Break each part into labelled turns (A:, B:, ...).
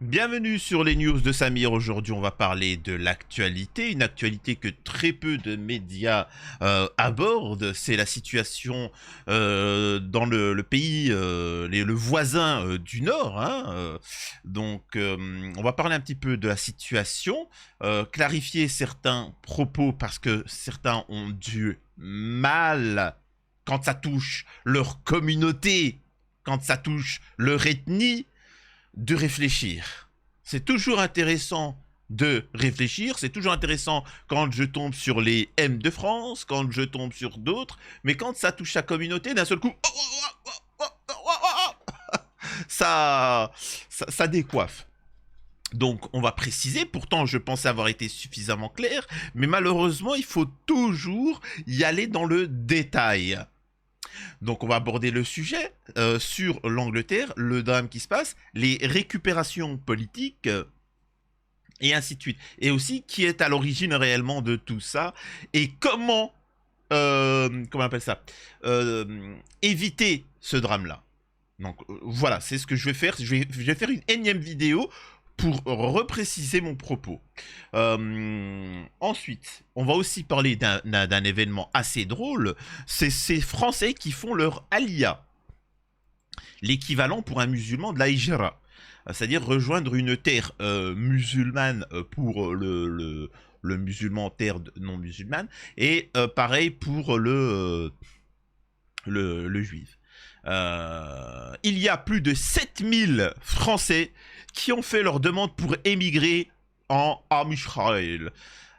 A: Bienvenue sur les news de Samir. Aujourd'hui, on va parler de l'actualité, une actualité que très peu de médias abordent. C'est la situation dans le pays, le voisin du Nord. On va parler un petit peu de la situation, clarifier certains propos parce que certains ont du mal quand ça touche leur communauté, quand ça touche leur ethnie de réfléchir. C'est toujours intéressant de réfléchir, c'est toujours intéressant quand je tombe sur les M de France, quand je tombe sur d'autres, mais quand ça touche la communauté, d'un seul coup, ça décoiffe. Donc on va préciser, pourtant je pense avoir été suffisamment clair, mais malheureusement il faut toujours y aller dans le détail. Donc on va aborder le sujet sur l'Angleterre, le drame qui se passe, les récupérations politiques et ainsi de suite. Et aussi qui est à l'origine réellement de tout ça et comment on appelle ça, éviter ce drame-là. Donc voilà, c'est ce que je vais faire. Je vais faire une énième vidéo pour repréciser mon propos. Ensuite, on va aussi parler d'un événement assez drôle. C'est ces Français qui font leur alia, l'équivalent pour un musulman de la hijra, c'est-à-dire rejoindre une terre musulmane pour le musulman, terre non musulmane, et pareil pour le juif. Il y a plus de 7000 Français qui ont fait leur demande pour émigrer en Israël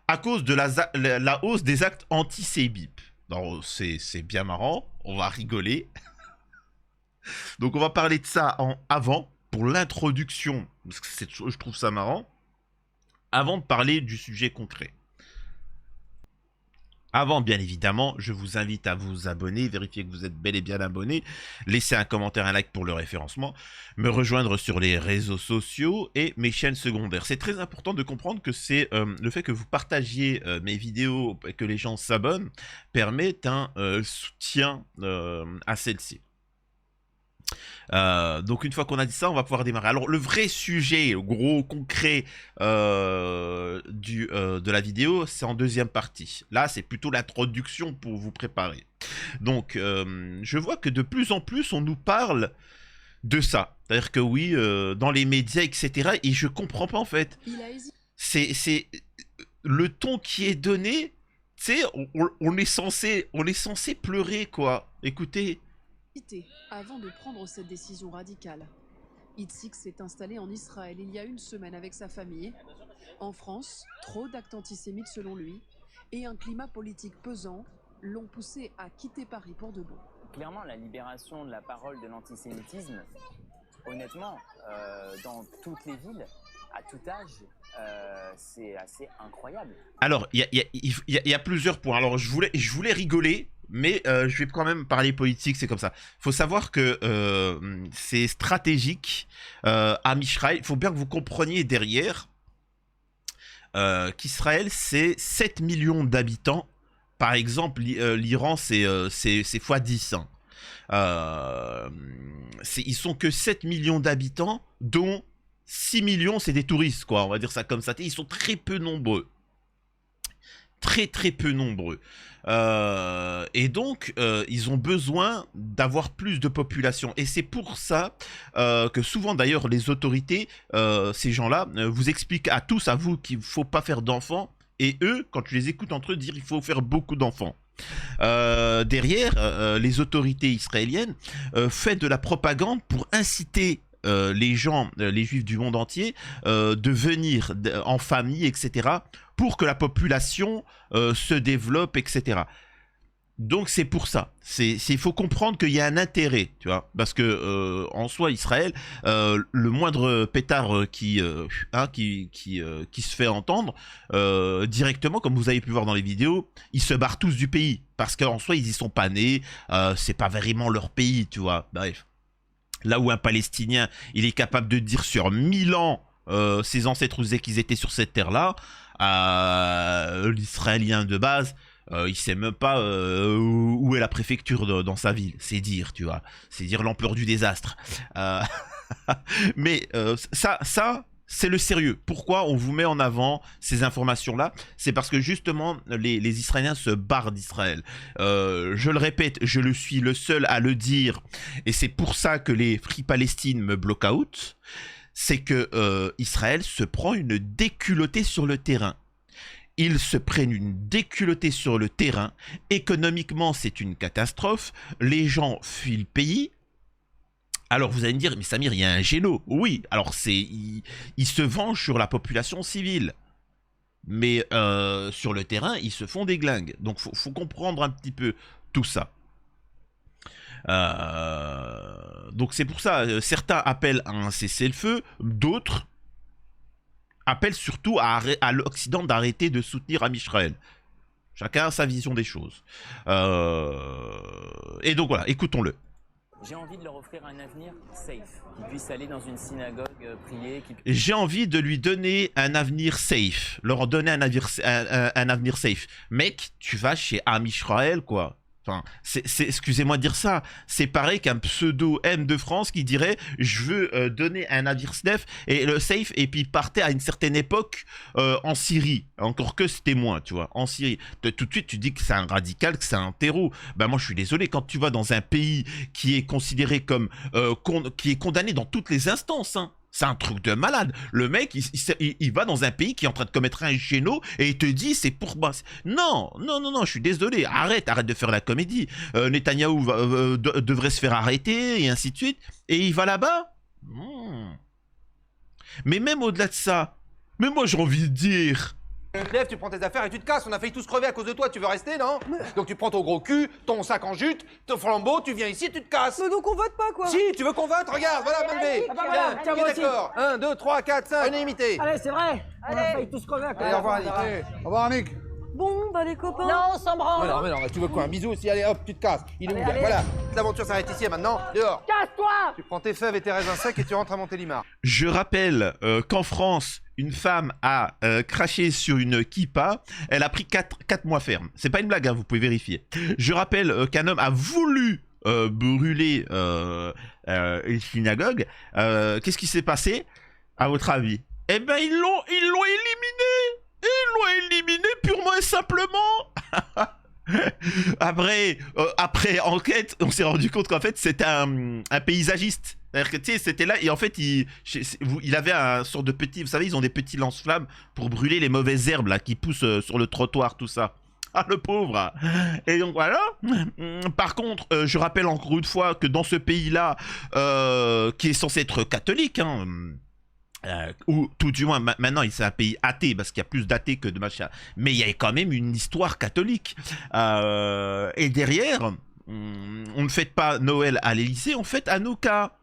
A: à cause de la hausse des actes antisémites. C'est bien marrant, on va rigoler. Donc on va parler de ça avant, pour l'introduction, parce que je trouve ça marrant, avant de parler du sujet concret. Avant, bien évidemment, je vous invite à vous abonner, vérifier que vous êtes bel et bien abonné, laisser un commentaire, un like pour le référencement, me rejoindre sur les réseaux sociaux et mes chaînes secondaires. C'est très important de comprendre que c'est le fait que vous partagiez mes vidéos et que les gens s'abonnent permet un soutien à celle-ci. Donc une fois qu'on a dit ça, on va pouvoir démarrer. Alors le vrai sujet, le gros concret de la vidéo, c'est en deuxième partie. Là, c'est plutôt l'introduction pour vous préparer. Donc je vois que de plus en plus, on nous parle de ça. C'est-à-dire que oui, dans les médias, etc. Et je comprends pas en fait. C'est le ton qui est donné. Tu sais, on est censé pleurer quoi. Écoutez.
B: Avant de prendre cette décision radicale, Itzik s'est installé en Israël il y a une semaine avec sa famille. En France, trop d'actes antisémites selon lui et un climat politique pesant l'ont poussé à quitter Paris pour de bon.
C: Clairement, la libération de la parole de l'antisémitisme, honnêtement, dans toutes les villes, à tout âge, c'est assez incroyable.
A: Alors, il y a plusieurs points. Alors, je voulais rigoler, mais je vais quand même parler politique, c'est comme ça. Il faut savoir que c'est stratégique à Israël. Il faut bien que vous compreniez derrière qu'Israël, c'est 7 millions d'habitants. Par exemple, l'Iran, c'est x10. Ils sont que 7 millions d'habitants, dont 6 millions, c'est des touristes, quoi. On va dire ça comme ça. Ils sont très peu nombreux. Très peu nombreux. Et donc, ils ont besoin d'avoir plus de population. Et c'est pour ça que souvent, d'ailleurs, les autorités, ces gens-là, vous expliquent à tous, à vous, qu'il ne faut pas faire d'enfants. Et eux, quand tu les écoutes entre eux, dire qu'il faut faire beaucoup d'enfants. Derrière, les autorités israéliennes font de la propagande pour inciter les gens, les juifs du monde entier, de venir en famille, etc., pour que la population se développe, etc. Donc c'est pour ça. Il faut comprendre qu'il y a un intérêt, tu vois, parce que en soi Israël, le moindre pétard qui se fait entendre directement, comme vous avez pu voir dans les vidéos, ils se barrent tous du pays, parce qu'en soi ils y sont pas nés, c'est pas vraiment leur pays, tu vois. Bref. Là où un Palestinien, il est capable de dire sur 1000 ans, ses ancêtres disaient qu'ils étaient sur cette terre-là, l'Israélien de base, il sait même pas où est la préfecture dans sa ville. C'est dire, tu vois. C'est dire l'ampleur du désastre. Mais ça, c'est le sérieux. Pourquoi on vous met en avant ces informations-là? C'est parce que justement, les Israéliens se barrent d'Israël. Je le répète, je le suis le seul à le dire, et c'est pour ça que les Free Palestine me block out. C'est que Israël se prend une déculottée sur le terrain. Ils se prennent une déculottée sur le terrain. Économiquement, c'est une catastrophe. Les gens fuient le pays. Alors vous allez me dire, mais Samir, il y a un géno. Oui, alors il se venge sur la population civile. Mais sur le terrain, ils se font des glingues. Donc faut comprendre un petit peu tout ça. Donc c'est pour ça, certains appellent à un cessez-le-feu, d'autres appellent surtout à l'Occident d'arrêter de soutenir Am Israël. Chacun a sa vision des choses. Et donc voilà, écoutons-le.
C: J'ai envie de leur offrir un avenir safe, qu'ils puissent aller dans une synagogue prier.
A: J'ai envie de lui donner un avenir safe, leur donner un avenir safe. Mec, tu vas chez Am Israël, quoi. Enfin, excusez-moi de dire ça, c'est pareil qu'un pseudo M de France qui dirait je veux donner un avenir safe et puis partait à une certaine époque en Syrie, encore que c'était moins, tu vois, en Syrie. Tout de suite tu dis que c'est un radical, que c'est un terreau. Ben moi je suis désolé, quand tu vas dans un pays qui est considéré comme qui est condamné dans toutes les instances, hein. C'est un truc de malade. Le mec, il va dans un pays qui est en train de commettre un géno et il te dit c'est pour... Non, je suis désolé. Arrête de faire la comédie. Netanyahou devrait se faire arrêter et ainsi de suite. Et il va là-bas. Mais même au-delà de ça, mais moi j'ai envie de dire...
D: Tu te lèves, tu prends tes affaires et tu te casses. On a failli tous crever à cause de toi. Tu veux rester, non? Donc tu prends ton gros cul, ton sac en jute, ton flambeau, tu viens ici, tu te casses.
E: Mais donc on vote pas, quoi.
D: Si, tu veux qu'on vote? Regarde, voilà, Malvé.
E: voilà, tiens, moi aussi.
D: D'accord. 1, 2, 3, 4, 5. Unanimité.
E: Allez, c'est vrai. On a failli tous crever à cause
D: Allez, au revoir, Annick. Au revoir, Annick.
E: Bon, bah les copains.
F: Non, on s'en branle.
D: Mais non, tu veux quoi? Un bisou aussi? Allez, hop, tu te casses. Il est où?
E: allez.
D: Voilà. L'aventure s'arrête ici et maintenant. Dehors.
F: Casse-toi.
D: Tu prends tes fèves et tes raisins secs et tu rentres à Montélimar.
A: Je rappelle qu'en France, une femme a craché sur une kippa, elle a pris 4 mois ferme. C'est pas une blague, hein, vous pouvez vérifier. Je rappelle qu'un homme a voulu brûler une synagogue. Qu'est-ce qui s'est passé, à votre avis? Eh ben, ils l'ont éliminé. Ils l'ont éliminé purement et simplement. Après enquête, on s'est rendu compte qu'en fait, c'était un paysagiste. C'est-à-dire que, tu sais, c'était là, et en fait, il avait un sorte de petit... Vous savez, ils ont des petits lance-flammes pour brûler les mauvaises herbes, là, qui poussent sur le trottoir, tout ça. Ah, le pauvre. Et donc, voilà. Par contre, je rappelle encore une fois que dans ce pays-là, qui est censé être catholique, hein... ou tout du moins maintenant c'est un pays athée parce qu'il y a plus d'athées que de machin, mais il y a quand même une histoire catholique et derrière on ne fête pas Noël à l'Élysée, on fête Hanouka.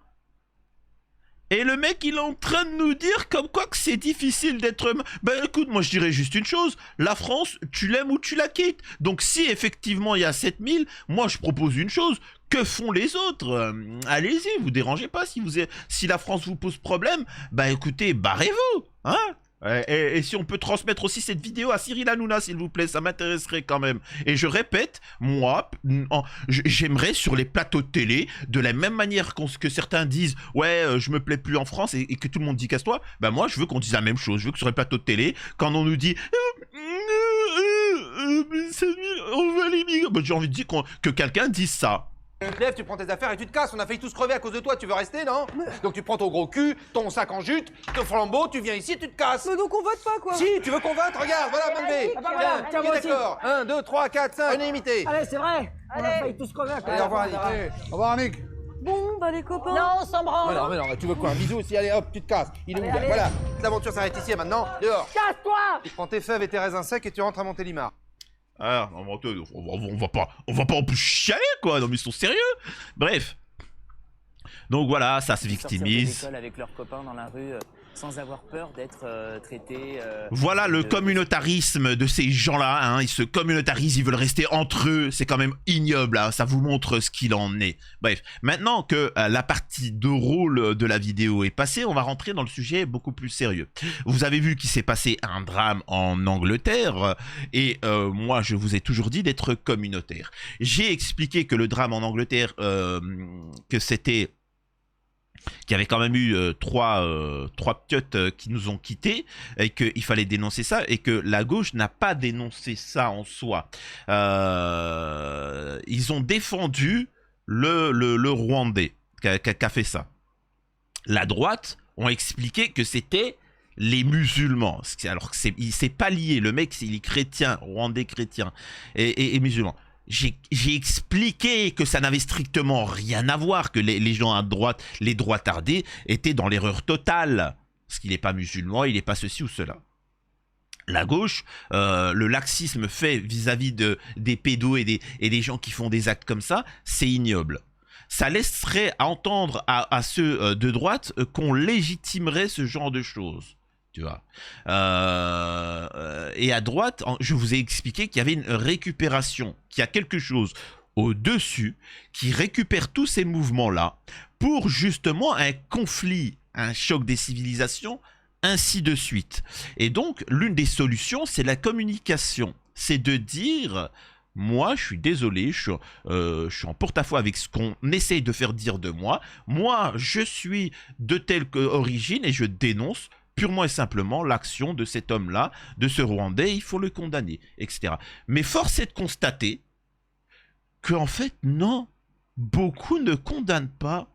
A: Et le mec, il est en train de nous dire comme quoi que c'est difficile d'être... Ben écoute, moi je dirais juste une chose. La France, tu l'aimes ou tu la quittes. Donc si effectivement il y a 7000, moi je propose une chose. Que font les autres? Allez-y, vous dérangez pas. Si la France vous pose problème, bah écoutez, barrez-vous. Hein? Et si on peut transmettre aussi cette vidéo à Cyril Hanouna, s'il vous plaît, ça m'intéresserait quand même. Et je répète, moi, j'aimerais sur les plateaux de télé, de la même manière que certains disent « Ouais, je me plais plus en France » et que tout le monde dit « Casse-toi », bah moi, je veux qu'on dise la même chose. Je veux que sur les plateaux de télé, quand on nous dit on veut l'immigrer, bah, j'ai envie de dire que quelqu'un dise ça.
D: Tu te lèves, tu prends tes affaires et tu te casses. On a failli tous crever à cause de toi. Tu veux rester, non? Donc tu prends ton gros cul, ton sac en jute, ton flambeau, tu viens ici, tu te casses.
E: Mais donc on vote pas, quoi.
D: Si, tu veux qu'on vote? Regarde, voilà, Malvé.
E: voilà, tiens, moi aussi.
D: D'accord. 1, 2, 3, 4, 5. Unanimité.
E: Allez, c'est vrai. On a failli tous crever à cause
D: Allez, au revoir, Annick. Au revoir, Annick.
E: Bon, bah les copains.
F: Non, on s'en branle.
D: Mais non, tu veux quoi? Un bisou aussi? Allez, hop, tu te casses. Il est où? Voilà. L'aventure s'arrête ici et maintenant. Dehors.
F: Casse-toi.
D: Tu prends tes fèves et tes raisins secs et tu rentres à Montélimar.
A: Ah, on va pas en plus chialer, quoi. Non, mais ils sont sérieux. Bref. Donc voilà, ça se victimise.
C: Sortir de l'école avec leurs copains dans la rue sans avoir peur d'être traités.
A: Voilà le communautarisme de ces gens-là. Hein. Ils se communautarisent, ils veulent rester entre eux. C'est quand même ignoble. Hein. Ça vous montre ce qu'il en est. Bref, maintenant que la partie de rôle de la vidéo est passée, on va rentrer dans le sujet beaucoup plus sérieux. Vous avez vu qu'il s'est passé un drame en Angleterre. Et moi, je vous ai toujours dit d'être communautaire. J'ai expliqué que le drame en Angleterre, que c'était qu'il y avait quand même eu trois piottes qui nous ont quittés et qu'il fallait dénoncer ça et que la gauche n'a pas dénoncé ça en soi. Ils ont défendu le Rwandais qui a fait ça. La droite ont expliqué que c'était les musulmans, alors que c'est pas lié. Le mec, il est chrétien, rwandais chrétien et musulman. J'ai expliqué que ça n'avait strictement rien à voir, que les gens à droite, les droitardés, étaient dans l'erreur totale. Parce qu'il n'est pas musulman, il n'est pas ceci ou cela. La gauche, le laxisme fait vis-à-vis des pédos et des gens qui font des actes comme ça, c'est ignoble. Ça laisserait entendre à ceux de droite qu'on légitimerait ce genre de choses. Tu vois. Et à droite, je vous ai expliqué qu'il y avait une récupération, qu'il y a quelque chose au-dessus qui récupère tous ces mouvements-là pour justement un conflit, un choc des civilisations, ainsi de suite. Et donc, l'une des solutions, c'est la communication. C'est de dire... Moi, je suis désolé, je suis en porte-à-faux avec ce qu'on essaye de faire dire de moi. Moi, je suis de telle origine et je dénonce purement et simplement l'action de cet homme-là, de ce Rwandais, il faut le condamner, etc. Mais force est de constater qu'en fait, non, beaucoup ne condamnent pas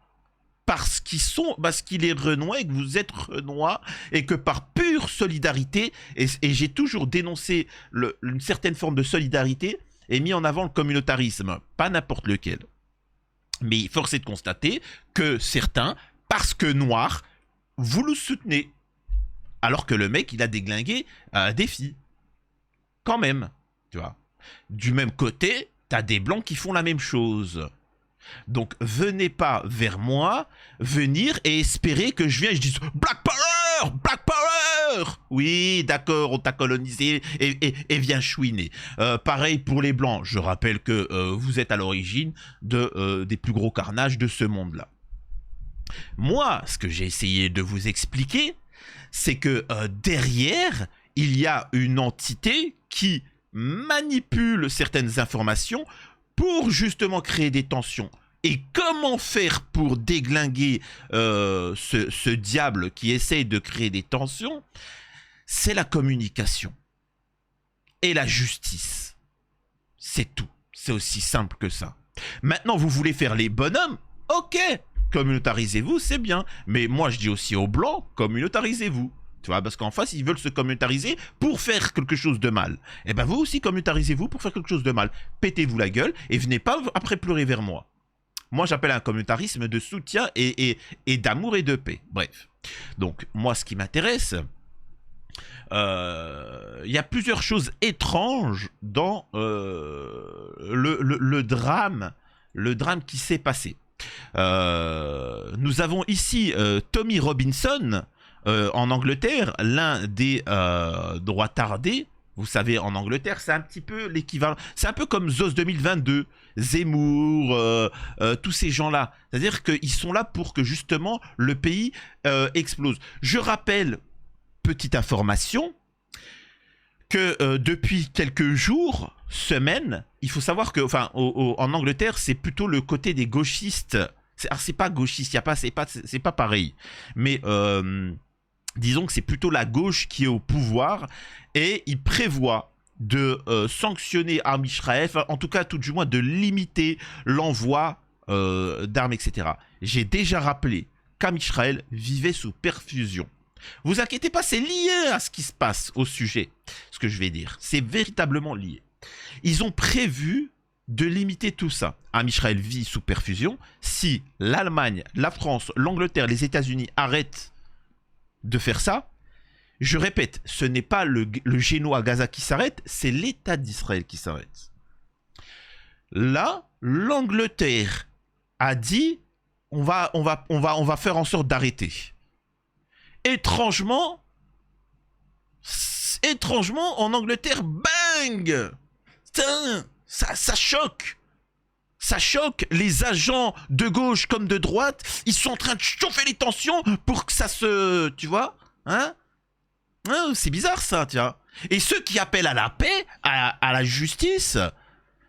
A: parce qu'il est renois et que vous êtes renois et que par pure solidarité, et j'ai toujours dénoncé une certaine forme de solidarité, et mis en avant le communautarisme, pas n'importe lequel. Mais force est de constater que certains, parce que noirs, vous le soutenez. Alors que le mec, il a déglingué des filles. Quand même, tu vois. Du même côté, t'as des blancs qui font la même chose. Donc, venez pas vers moi, venir et espérer que je vienne et je dise « Black Power! Black Power !» Oui, d'accord, on t'a colonisé et viens chouiner. Pareil pour les blancs. Je rappelle que vous êtes à l'origine des plus gros carnages de ce monde-là. Moi, ce que j'ai essayé de vous expliquer, c'est que derrière, il y a une entité qui manipule certaines informations pour justement créer des tensions. Et comment faire pour déglinguer ce diable qui essaye de créer des tensions? C'est la communication. Et la justice. C'est tout. C'est aussi simple que ça. Maintenant, vous voulez faire les bonhommes? Ok, communautarisez-vous, c'est bien. Mais moi, je dis aussi aux blancs, communautarisez-vous. Tu vois, parce qu'en face, ils veulent se communautariser pour faire quelque chose de mal. Et ben vous aussi, communautarisez-vous pour faire quelque chose de mal. Pétez-vous la gueule et venez pas après pleurer vers moi. Moi, j'appelle un communautarisme de soutien et d'amour et de paix. Bref. Donc, moi, ce qui m'intéresse, il y a plusieurs choses étranges dans le drame qui s'est passé. Nous avons ici Tommy Robinson, en Angleterre, l'un des droitardés. Vous savez, en Angleterre, c'est un petit peu l'équivalent. C'est un peu comme Zos 2022, Zemmour, tous ces gens-là. C'est-à-dire qu'ils sont là pour que justement le pays explose. Je rappelle, petite information, que depuis quelques jours, semaines, il faut savoir que, enfin, en Angleterre, c'est plutôt le côté des gauchistes. Alors, c'est pas gauchiste, c'est pas pareil. Mais disons que c'est plutôt la gauche qui est au pouvoir et il prévoit de sanctionner Armes Israël, en tout cas, tout du moins, de limiter l'envoi d'armes, etc. J'ai déjà rappelé qu'Armes Israël vivait sous perfusion. Vous inquiétez pas, c'est lié à ce qui se passe au sujet, ce que je vais dire. C'est véritablement lié. Ils ont prévu de limiter tout ça. Armes Israël vit sous perfusion. Si l'Allemagne, la France, l'Angleterre, les États-Unis arrêtent de faire ça, je répète, ce n'est pas le génocide à Gaza qui s'arrête, c'est l'État d'Israël qui s'arrête. Là, l'Angleterre a dit on va faire en sorte d'arrêter. Étrangement, en Angleterre, bang! Putain, ça choque. Ça choque. Les agents de gauche comme de droite, ils sont en train de chauffer les tensions pour que ça se... Tu vois? Hein? C'est bizarre ça, tiens. Et ceux qui appellent à la paix, à la justice,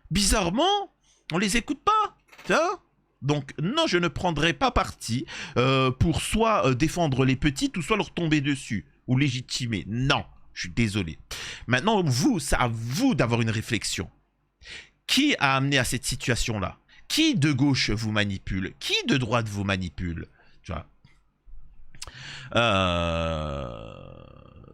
A: bizarrement, on les écoute pas. Tiens? Donc non, je ne prendrai pas parti pour soit défendre les petites ou soit leur tomber dessus ou légitimer. Non, je suis désolé. Maintenant, vous, c'est à vous d'avoir une réflexion. Qui a amené à cette situation-là? Qui de gauche vous manipule? Qui de droite vous manipule? Tu vois.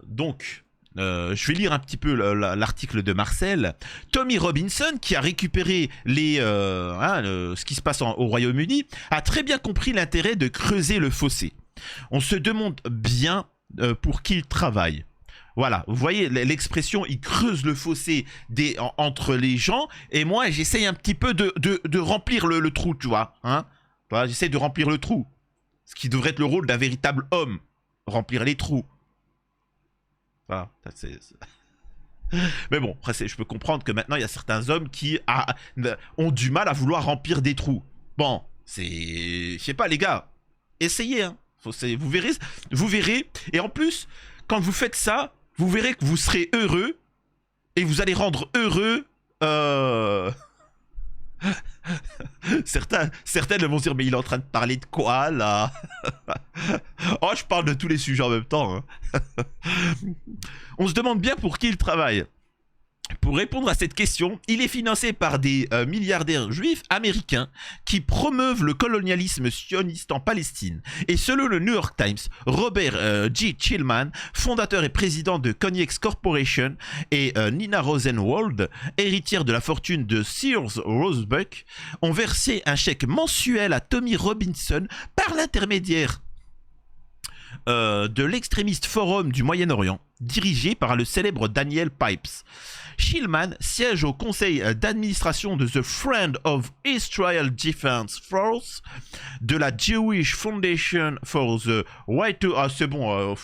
A: Donc, je vais lire un petit peu l'article de Marcel. Tommy Robinson, qui a récupéré ce qui se passe au Royaume-Uni, a très bien compris l'intérêt de creuser le fossé. On se demande bien pour qui il travaille. Voilà, vous voyez l'expression, il creuse le fossé entre les gens, et moi j'essaye un petit peu de remplir le trou, tu vois. Hein, voilà, j'essaie de remplir le trou. Ce qui devrait être le rôle d'un véritable homme, remplir les trous. Voilà, mais bon, après je peux comprendre que maintenant il y a certains hommes qui ont du mal à vouloir remplir des trous. Bon, je sais pas les gars, essayez, hein. Vous verrez, et en plus, quand vous faites ça, vous verrez que vous serez heureux, et vous allez rendre heureux... Certaines vont se dire, mais il est en train de parler de quoi, là? Oh, je parle de tous les sujets en même temps. Hein. On se demande bien pour qui il travaille. Pour répondre à cette question, il est financé par des milliardaires juifs américains qui promeuvent le colonialisme sioniste en Palestine. Et selon le New York Times, Robert G. Chilman, fondateur et président de Konex Corporation, et Nina Rosenwald, héritière de la fortune de Sears Roebuck, ont versé un chèque mensuel à Tommy Robinson par l'intermédiaire de l'extrémiste Forum du Moyen-Orient, dirigé par le célèbre Daniel Pipes. Chilman siège au conseil d'administration de The Friend of Israel Defense Force, de la Jewish Foundation for the Right to... Ah, c'est bon,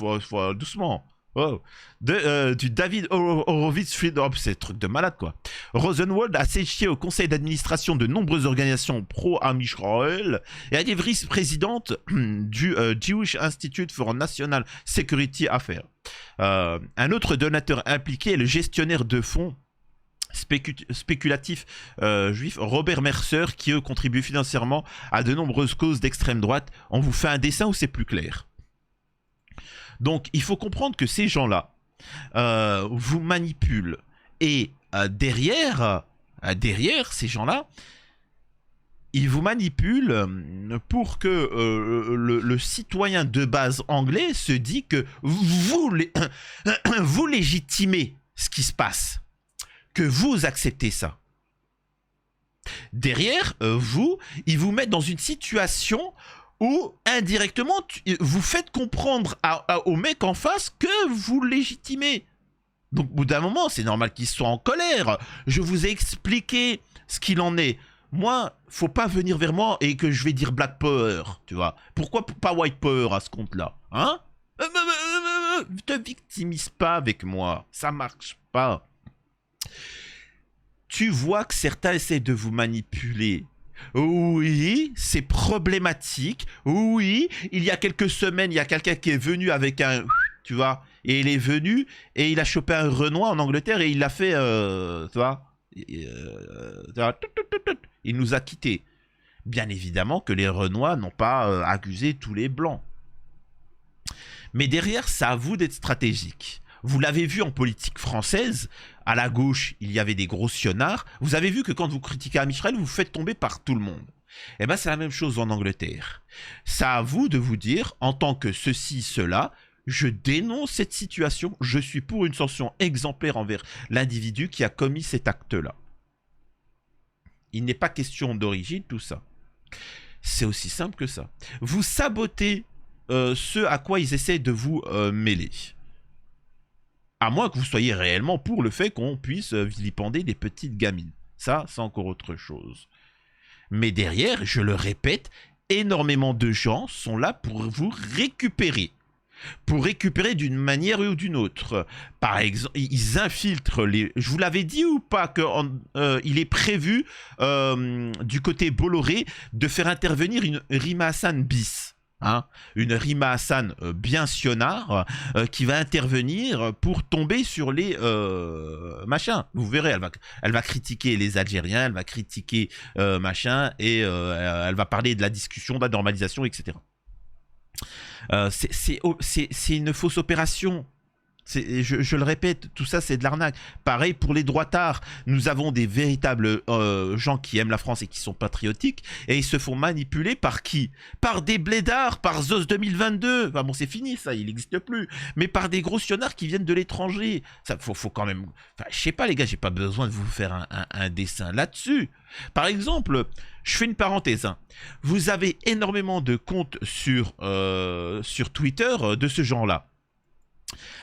A: doucement. Oh. Du David Horowitz Freedom, c'est un truc de malade quoi. Rosenwald a siégé au conseil d'administration de nombreuses organisations pro-Israël et a été vice-présidente du Jewish Institute for National Security Affairs. Un autre donateur impliqué est le gestionnaire de fonds spéculatifs juifs Robert Mercer, qui eux contribuent financièrement à de nombreuses causes d'extrême droite. On vous fait un dessin où c'est plus clair. Donc, il faut comprendre que ces gens-là vous manipulent. Et derrière ces gens-là, ils vous manipulent pour que le citoyen de base anglais se dit que vous légitimez ce qui se passe. Que vous acceptez ça. Derrière, ils vous mettent dans une situation... où indirectement, vous faites comprendre au mec en face que vous légitimez. Donc au bout d'un moment, c'est normal qu'il soit en colère. Je vous ai expliqué ce qu'il en est. Moi, faut pas venir vers moi et que je vais dire Black Power, tu vois. Pourquoi pas White Power à ce compte-là, hein? Te victimise pas avec moi, ça marche pas. Tu vois que certains essaient de vous manipuler. Oui, c'est problématique. Oui, il y a quelques semaines, il y a quelqu'un qui est venu avec un... Tu vois, et il est venu et il a chopé un Renoir en Angleterre et il l'a fait... tu vois, il nous a quittés. Bien évidemment que les Renois n'ont pas accusé tous les Blancs. Mais derrière, c'est à vous d'être stratégique. Vous l'avez vu en politique française, à la gauche, il y avait des gros sionards. Vous avez vu que quand vous critiquez Amichel, vous vous faites tomber par tout le monde. Eh bien, c'est la même chose en Angleterre. C'est à vous de vous dire, en tant que ceci, cela, je dénonce cette situation, je suis pour une sanction exemplaire envers l'individu qui a commis cet acte-là. Il n'est pas question d'origine, tout ça. C'est aussi simple que ça. Vous sabotez ce à quoi ils essaient de vous mêler. À moins que vous soyez réellement pour le fait qu'on puisse vilipender des petites gamines. Ça, c'est encore autre chose. Mais derrière, je le répète, énormément de gens sont là pour vous récupérer. Pour récupérer d'une manière ou d'une autre. Par exemple, ils infiltrent les... Je vous l'avais dit ou pas qu'il est prévu du côté Bolloré de faire intervenir une Rima Hassan bis. Hein, une Rima Hassan bien sionard qui va intervenir pour tomber sur les machins. Vous verrez, elle va critiquer les Algériens, elle va critiquer machin et elle va parler de la discussion, de la normalisation, etc. C'est une fausse opération. Je le répète, tout ça c'est de l'arnaque. Pareil pour les droitards, nous avons des véritables gens qui aiment la France et qui sont patriotiques et ils se font manipuler par qui? Par des blédards, par Zos 2022. Enfin bon, c'est fini ça, il n'existe plus. Mais par des gros sionards qui viennent de l'étranger. Ça faut quand même. Enfin, je sais pas les gars, j'ai pas besoin de vous faire un dessin là-dessus. Par exemple, je fais une parenthèse. Hein. Vous avez énormément de comptes sur Twitter de ce genre-là.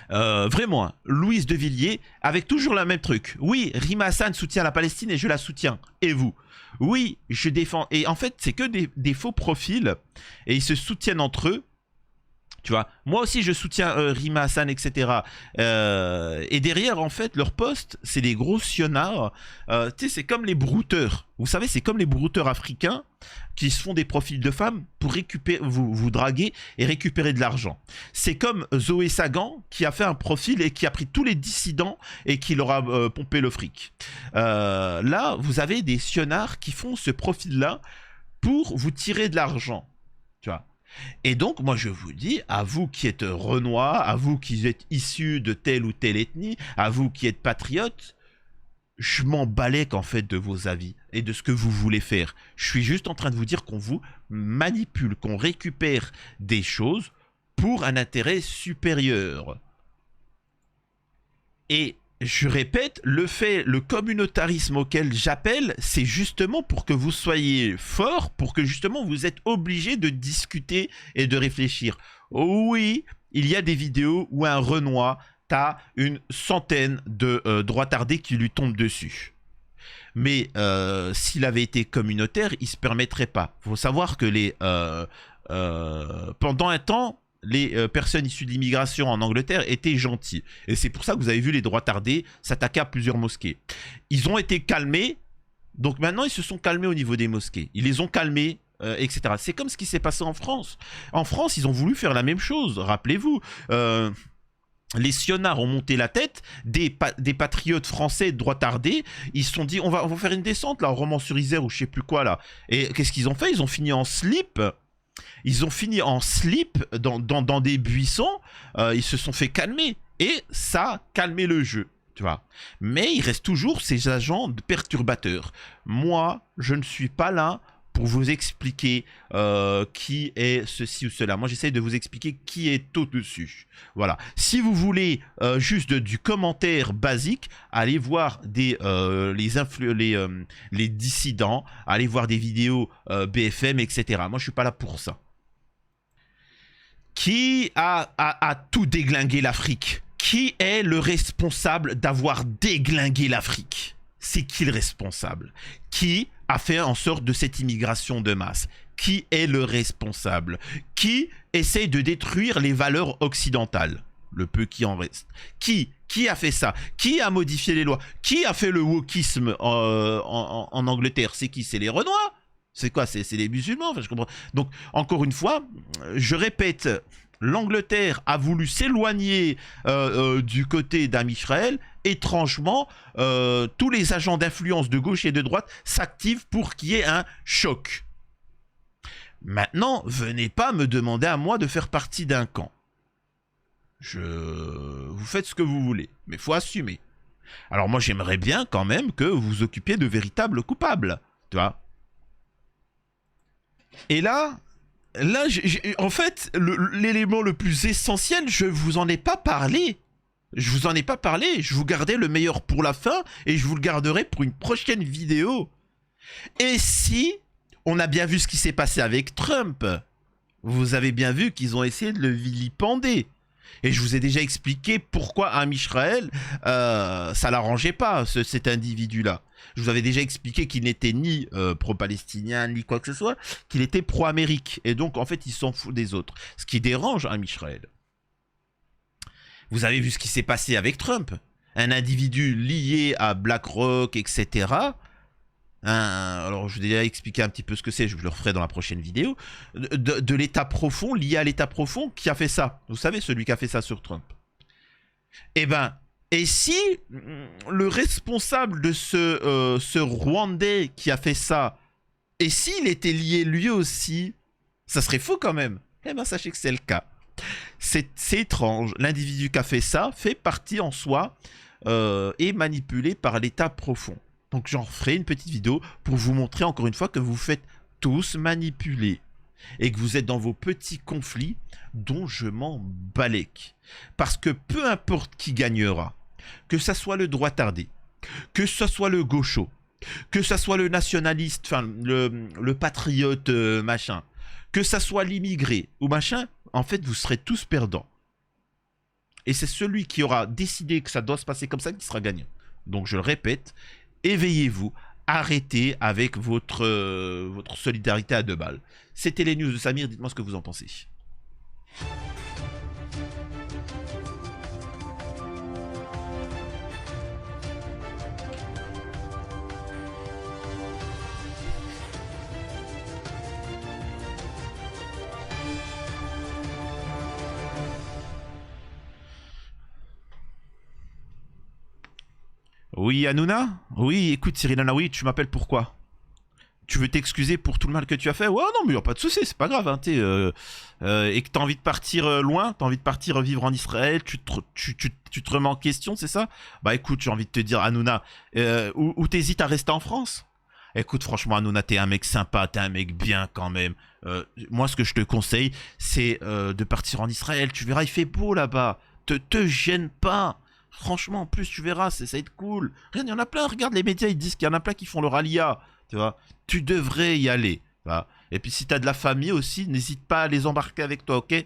A: Vraiment, Louise de Villiers, avec toujours le même truc. Oui, Rima Hassan soutient la Palestine et je la soutiens. Et vous? Oui, je défends. Et en fait, c'est que des faux profils et ils se soutiennent entre eux. Tu vois, moi aussi je soutiens Rima Hassan, etc. Et derrière, en fait, leur poste, c'est des gros sionards. Tu sais, c'est comme les brouteurs. Vous savez, c'est comme les brouteurs africains qui se font des profils de femmes pour récupérer, vous draguer et récupérer de l'argent. C'est comme Zoé Sagan qui a fait un profil et qui a pris tous les dissidents et qui leur a pompé le fric. Là, vous avez des sionards qui font ce profil-là pour vous tirer de l'argent. Tu vois. Et donc, moi, je vous dis, à vous qui êtes Renois, à vous qui êtes issus de telle ou telle ethnie, à vous qui êtes patriotes, je m'en balèque en fait de vos avis et de ce que vous voulez faire. Je suis juste en train de vous dire qu'on vous manipule, qu'on récupère des choses pour un intérêt supérieur. Et je répète, le communautarisme auquel j'appelle, c'est justement pour que vous soyez forts, pour que justement vous êtes obligés de discuter et de réfléchir. Oui, il y a des vidéos où un Renoir t'as une centaine de droitardés qui lui tombent dessus. Mais s'il avait été communautaire, il ne se permettrait pas. Il faut savoir que pendant un temps, les personnes issues de l'immigration en Angleterre étaient gentilles. Et c'est pour ça que vous avez vu les droitardés s'attaquer à plusieurs mosquées. Ils ont été calmés. Donc maintenant, ils se sont calmés au niveau des mosquées. Ils les ont calmés, etc. C'est comme ce qui s'est passé en France. En France, ils ont voulu faire la même chose. Rappelez-vous. Les sionards ont monté la tête, des patriotes français droitardés, ils se sont dit on va faire une descente là, au Romans-sur-Isère ou je sais plus quoi là. Et qu'est-ce qu'ils ont fait? Ils ont fini en slip. Ils ont fini en slip dans des buissons, ils se sont fait calmer. Et ça a calmé le jeu, tu vois. Mais il reste toujours ces agents perturbateurs. Moi, je ne suis pas là pour vous expliquer qui est ceci ou cela. Moi, j'essaie de vous expliquer qui est au-dessus. Voilà. Si vous voulez juste du commentaire basique, allez voir les dissidents, allez voir des vidéos BFM, etc. Moi, je suis pas là pour ça. Qui a tout déglingué l'Afrique? Qui est le responsable d'avoir déglingué l'Afrique? C'est qui le responsable? Qui a fait en sorte de cette immigration de masse? Qui est le responsable? Qui essaye de détruire les valeurs occidentales? Le peu qui en reste. Qui a fait ça? Qui a modifié les lois? Qui a fait le wokisme en Angleterre? C'est qui? C'est les Renois? C'est quoi? C'est les musulmans? Enfin, je comprends. Donc, encore une fois, je répète, l'Angleterre a voulu s'éloigner du côté d'Amisraël. Étrangement, tous les agents d'influence de gauche et de droite s'activent pour qu'il y ait un choc. Maintenant, venez pas me demander à moi de faire partie d'un camp. Vous faites ce que vous voulez, mais il faut assumer. Alors moi, j'aimerais bien quand même que vous vous occupiez de véritables coupables, tu vois. Et là, en fait, l'élément le plus essentiel, je vous en ai pas parlé. Je vous en ai pas parlé. Je vous gardais le meilleur pour la fin et je vous le garderai pour une prochaine vidéo. Et si on a bien vu ce qui s'est passé avec Trump, vous avez bien vu qu'ils ont essayé de le vilipender. Et je vous ai déjà expliqué pourquoi à Israël, ça l'arrangeait pas, cet individu-là. Je vous avais déjà expliqué qu'il n'était ni pro-palestinien, ni quoi que ce soit, qu'il était pro-Amérique. Et donc, en fait, il s'en fout des autres. Ce qui dérange à Israël. Vous avez vu ce qui s'est passé avec Trump. Un individu lié à BlackRock, etc. alors je vais déjà expliquer un petit peu ce que c'est, je le referai dans la prochaine vidéo, de l'état profond, lié à l'état profond, qui a fait ça. Vous savez, celui qui a fait ça sur Trump. Eh ben, et si le responsable de ce Rwandais qui a fait ça, et s'il était lié lui aussi, ça serait faux quand même. Eh ben, sachez que c'est le cas. C'est étrange. L'individu qui a fait ça fait partie en soi et manipulé par l'état profond. Donc j'en ferai une petite vidéo pour vous montrer encore une fois que vous faites tous manipuler et que vous êtes dans vos petits conflits dont je m'en balèque. Parce que peu importe qui gagnera, que ça soit le droitardé, que ce soit le gaucho, que ça soit le nationaliste, enfin le patriote machin, que ça soit l'immigré ou machin, en fait vous serez tous perdants. Et c'est celui qui aura décidé que ça doit se passer comme ça qui sera gagnant. Donc je le répète, éveillez-vous, arrêtez avec votre solidarité à 2 balles. C'était les news de Samir, dites-moi ce que vous en pensez. Oui, Hanouna? Oui, écoute, Cyril Hanouna, tu m'appelles pourquoi? Tu veux t'excuser pour tout le mal que tu as fait? Ouais, non, mais y a pas de souci, c'est pas grave, hein, et que t'as envie de partir loin, t'as envie de partir vivre en Israël, tu te remets en question, c'est ça? Bah écoute, j'ai envie de te dire, Hanouna, où t'hésites à rester en France? Écoute, franchement, Hanouna, t'es un mec sympa, t'es un mec bien quand même. Moi, ce que je te conseille, c'est de partir en Israël, tu verras, il fait beau là-bas, te gêne pas. Franchement, en plus, tu verras, ça va être cool. Regarde, il y en a plein, regarde, les médias, ils disent qu'il y en a plein qui font le rallia, tu vois. Tu devrais y aller, tu vois. Et puis, si t'as de la famille aussi, n'hésite pas à les embarquer avec toi, ok?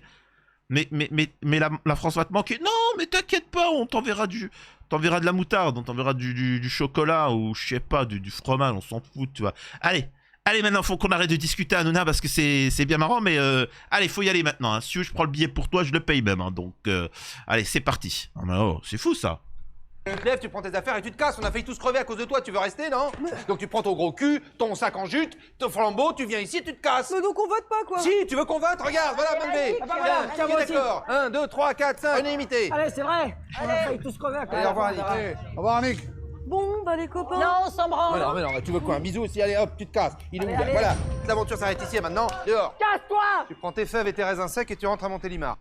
A: Mais la France va te manquer. Non, mais t'inquiète pas, on t'enverra de la moutarde, on t'enverra du chocolat ou, je sais pas, du fromage, on s'en fout, tu vois. Allez, maintenant, faut qu'on arrête de discuter, Hanouna, parce que c'est bien marrant, mais allez, faut y aller maintenant. Hein. Si tu veux, je prends le billet pour toi, je le paye même. Hein, donc, allez, c'est parti. Oh, mais oh, c'est fou, ça.
D: Tu te lèves, tu prends tes affaires et tu te casses. On a failli tous crever à cause de toi. Tu veux rester, non? Donc tu prends ton gros cul, ton sac en jute, ton flambeau, tu viens ici, tu te casses.
E: Mais donc on vote pas quoi.
D: Si, tu veux qu'on vote? Regarde, voilà, main levée.
E: Ah bah voilà, tiens, moi aussi.
D: D'accord. 1, 2, 3, 4, 5. Unanimité.
E: Allez, c'est vrai. On a failli tous crever à cause
D: Allez,
E: de
D: au revoir,
E: toi.
D: Annick. Au revoir, Annick.
E: Bon, bah les copains.
F: Non, on s'en branle.
D: Mais non, tu veux quoi? Un bisou aussi? Allez, hop, tu te casses. Il est où?
E: Allez.
D: Voilà. L'aventure s'arrête ici et maintenant. Dehors.
E: Casse-toi.
D: Tu prends tes fèves et tes raisins secs et tu rentres à Montélimar.